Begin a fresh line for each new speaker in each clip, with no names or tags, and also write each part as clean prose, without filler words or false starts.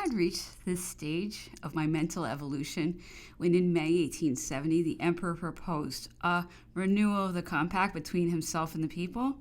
had reached this stage of my mental evolution when in May 1870 the emperor proposed a renewal of the compact between himself and the people.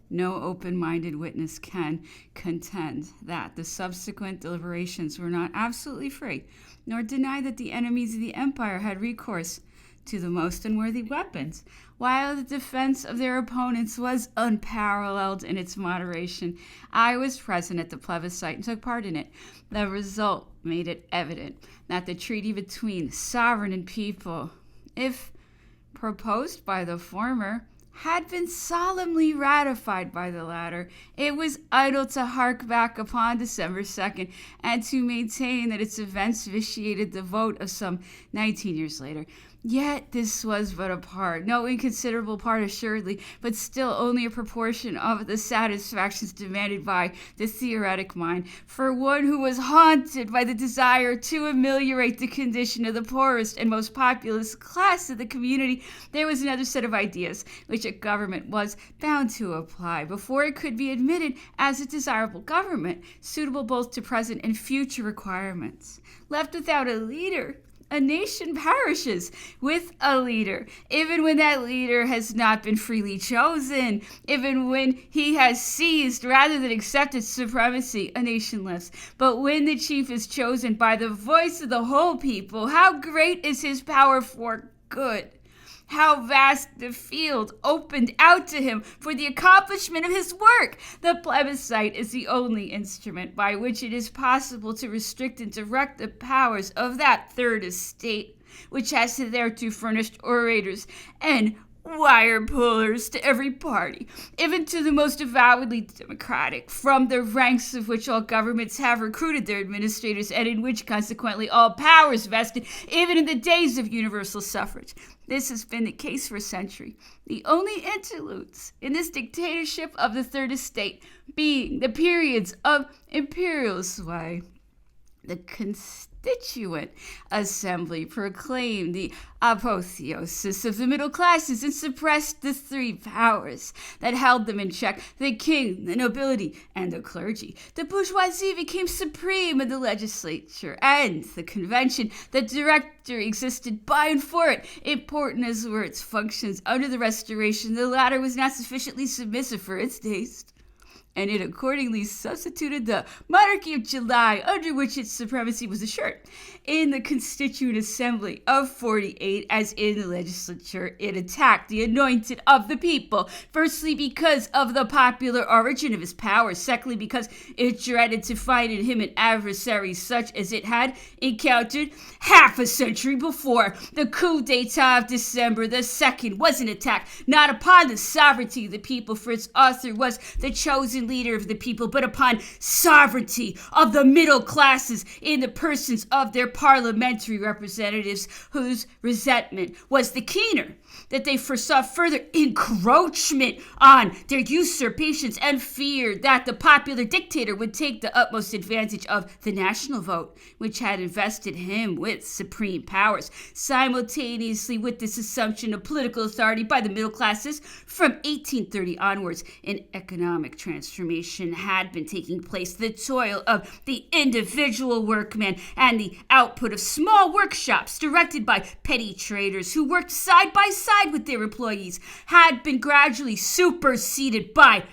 No open-minded witness can contend that the subsequent deliberations were not absolutely free, nor deny that the enemies of the empire had recourse to the most unworthy weapons, while the defense of their opponents was unparalleled in its moderation. I was present at the plebiscite and took part in it. The result made it evident that the treaty between sovereign and people, if proposed by the former, had been solemnly ratified by the latter. It was idle to hark back upon December 2nd and to maintain that its events vitiated the vote of some 19 years later. Yet this was but a part, no inconsiderable part assuredly, but still only a proportion of the satisfactions demanded by the theoretic mind. For one who was haunted by the desire to ameliorate the condition of the poorest and most populous class of the community, there was another set of ideas which a government was bound to apply before it could be admitted as a desirable government, suitable both to present and future requirements. Left without a leader, a nation perishes with a leader, even when that leader has not been freely chosen, even when he has seized rather than accepted supremacy, a nation lives. But when the chief is chosen by the voice of the whole people, how great is his power for good! How vast the field opened out to him for the accomplishment of his work! The plebiscite is the only instrument by which it is possible to restrict and direct the powers of that third estate, which has hitherto furnished orators and wire pullers to every party, even to the most avowedly democratic, from the ranks of which all governments have recruited their administrators, and in which consequently all powers vested, even in the days of universal suffrage. This has been the case for a century. The only interludes in this dictatorship of the Third Estate being the periods of imperial sway. The Constituent Assembly proclaimed the apotheosis of the middle classes and suppressed the three powers that held them in check: the king, the nobility, and the clergy. The bourgeoisie became supreme in the legislature and the convention. The directory existed by and for it. Important as were its functions under the Restoration, the latter was not sufficiently submissive for its taste, and it accordingly substituted the monarchy of July, under which its supremacy was assured. In the Constituent Assembly of 48, as in the legislature, it attacked the anointed of the people, firstly because of the popular origin of his power, secondly because it dreaded to find in him an adversary such as it had encountered half a century before. The coup d'etat of December the 2nd was an attack not upon the sovereignty of the people, for its author was the chosen leader of the people, but upon sovereignty of the middle classes in the persons of their parliamentary representatives, whose resentment was the keener that they foresaw further encroachment on their usurpations and feared that the popular dictator would take the utmost advantage of the national vote, which had invested him with supreme powers. Simultaneously with this assumption of political authority by the middle classes, from 1830 onwards, an economic transformation had been taking place. The toil of the individual workman and the output of small workshops directed by petty traders who worked side by side with their employees had been gradually superseded by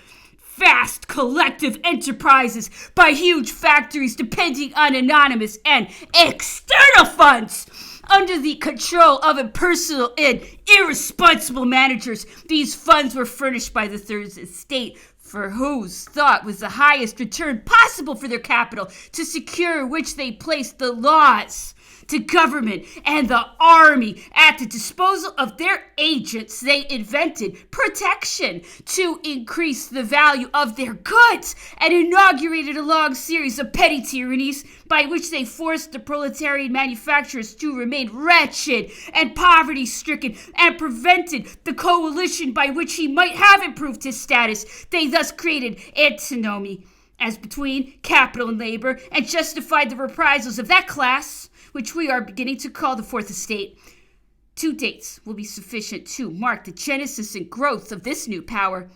vast collective enterprises, by huge factories depending on anonymous and external funds under the control of impersonal and irresponsible managers. These funds were furnished by the Third Estate, for whose thought was the highest return possible for their capital, to secure which they placed the laws, to government, and the army at the disposal of their agents. They invented protection to increase the value of their goods and inaugurated a long series of petty tyrannies by which they forced the proletarian manufacturers to remain wretched and poverty-stricken and prevented the coalition by which he might have improved his status. They thus created antinomy as between capital and labor and justified the reprisals of that class, which we are beginning to call the Fourth Estate. 2 dates will be sufficient to mark the genesis and growth of this new power.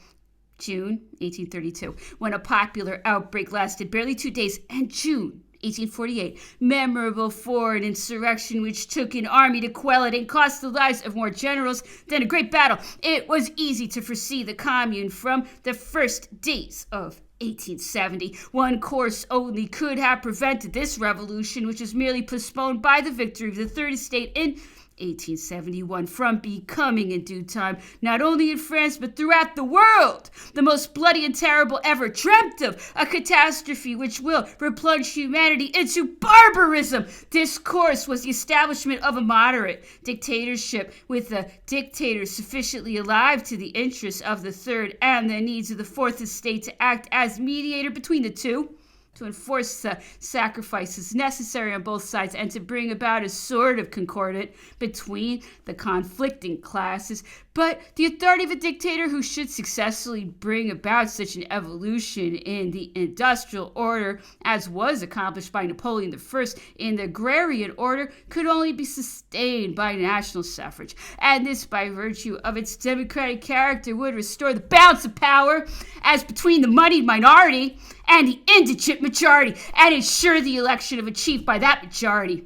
June 1832, when a popular outbreak lasted barely 2 days, and June 1848, memorable for an insurrection which took an army to quell it and cost the lives of more generals than a great battle. It was easy to foresee the Commune from the first days of 1870. One course only could have prevented this revolution, which was merely postponed by the victory of the Third Estate in 1871 from becoming in due time, not only in France but throughout the world, the most bloody and terrible ever dreamt of, a catastrophe which will replunge humanity into barbarism. This course was the establishment of a moderate dictatorship with a dictator sufficiently alive to the interests of the Third and the needs of the Fourth Estate to act as mediator between the two, to enforce the sacrifices necessary on both sides, and to bring about a sort of concordat between the conflicting classes. But the authority of a dictator who should successfully bring about such an evolution in the industrial order as was accomplished by Napoleon I in the agrarian order could only be sustained by national suffrage, and this by virtue of its democratic character would restore the balance of power as between the moneyed minority and the indigent majority, and ensure the election of a chief by that majority.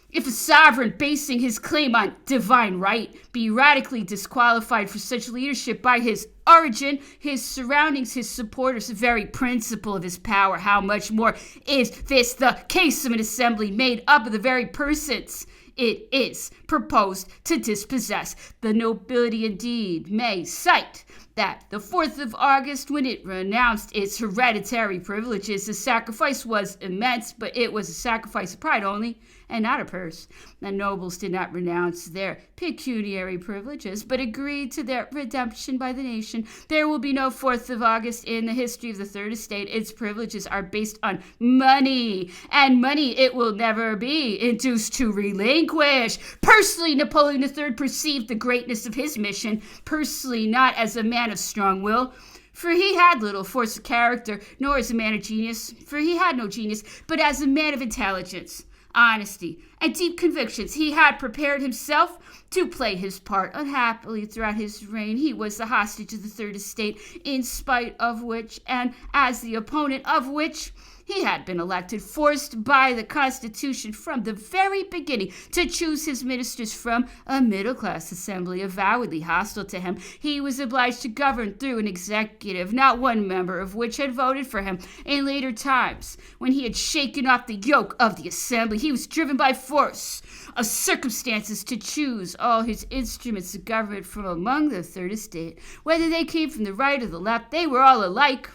If a sovereign basing his claim on divine right be radically disqualified for such leadership by his origin, his surroundings, his supporters, the very principle of his power, how much more is this the case of an assembly made up of the very persons it is proposed to dispossess? The nobility indeed may cite that the 4th of August, when it renounced its hereditary privileges, the sacrifice was immense, but it was a sacrifice of pride only, and not a purse. The nobles did not renounce their pecuniary privileges, but agreed to their redemption by the nation. There will be no 4th of August in the history of the Third Estate. Its privileges are based on money, and money it will never be induced to relinquish. Personally, Napoleon III perceived the greatness of his mission, personally not as a man of strong will, for he had little force of character, nor as a man of genius, for he had no genius, but as a man of intelligence, honesty, and deep convictions. He had prepared himself to play his part. Unhappily, throughout his reign, he was the hostage of the Third Estate, in spite of which, and as the opponent of which, he had been elected, forced by the Constitution from the very beginning to choose his ministers from a middle-class assembly avowedly hostile to him. He was obliged to govern through an executive, not one member of which had voted for him. In later times, when he had shaken off the yoke of the assembly, he was driven by force of circumstances to choose all his instruments of government from among the Third Estate. Whether they came from the right or the left, they were all alike.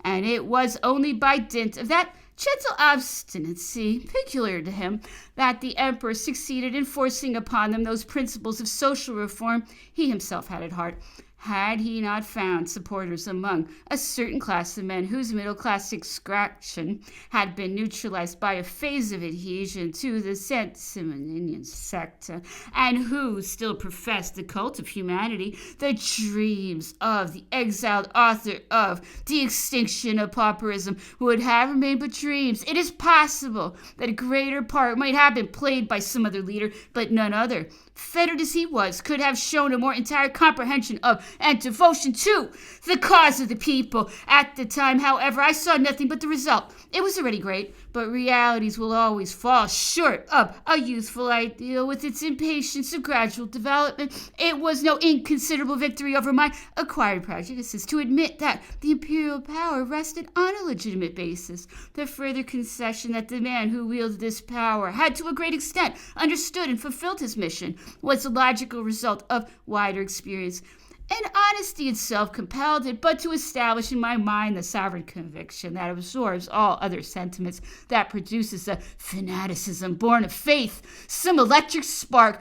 And it was only by dint of that gentle obstinacy peculiar to him that the emperor succeeded in forcing upon them those principles of social reform he himself had at heart. Had he not found supporters among a certain class of men whose middle-class extraction had been neutralized by a phase of adhesion to the Saint-Simonian sect, and who still professed the cult of humanity, the dreams of the exiled author of The Extinction of Pauperism would have remained but dreams. It is possible that a greater part might have been played by some other leader, but none other, fettered as he was, could have shown a more entire comprehension of and devotion to the cause of the people. At the time, however, I saw nothing but the result. It was already great, but realities will always fall short of a youthful ideal with its impatience of gradual development. It was no inconsiderable victory over my acquired prejudices to admit that the imperial power rested on a legitimate basis. The further concession that the man who wielded this power had to a great extent understood and fulfilled his mission was a logical result of wider experience. And honesty itself compelled it but to establish in my mind the sovereign conviction that absorbs all other sentiments, that produces a fanaticism born of faith, some electric spark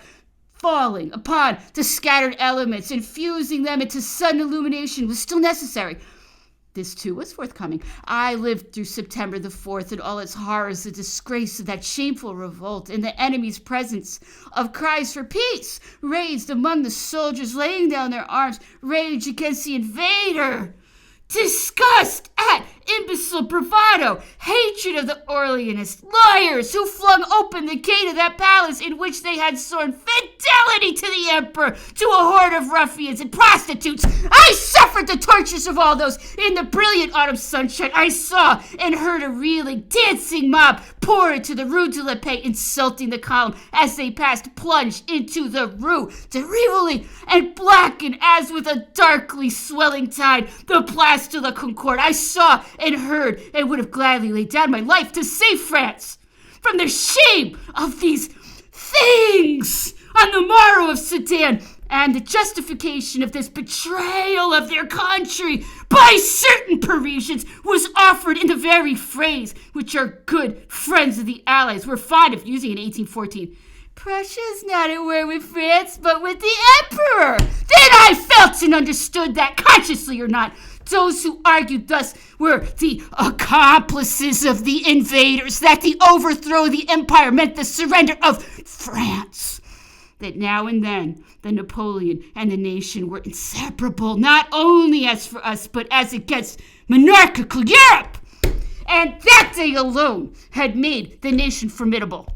falling upon the scattered elements, infusing them into sudden illumination was still necessary. This, too, was forthcoming. I lived through September the 4th and all its horrors, the disgrace of that shameful revolt in the enemy's presence, of cries for peace raised among the soldiers laying down their arms, rage against the invader, disgust at imbecile bravado, hatred of the Orleanists, liars who flung open the gate of that palace in which they had sworn fidelity to the emperor, to a horde of ruffians and prostitutes. I suffered the tortures of all those. In the brilliant autumn sunshine, I saw and heard a reeling, dancing mob pour into the Rue de la Paix, insulting the column as they passed, plunged into the Rue de Rivoli, and blackened as with a darkly swelling tide the Place de la Concorde. I saw and heard and would have gladly laid down my life to save France from the shame of these things on the morrow of Sedan, and the justification of this betrayal of their country by certain Parisians was offered in the very phrase which our good friends of the Allies were fond of using in 1814. Prussia's not at war with France, but with the Emperor. Then I felt and understood that, consciously or not, those who argued thus were the accomplices of the invaders, that the overthrow of the empire meant the surrender of France, that now and then the Napoleon and the nation were inseparable, not only as for us, but as against monarchical Europe. And that day alone had made the nation formidable.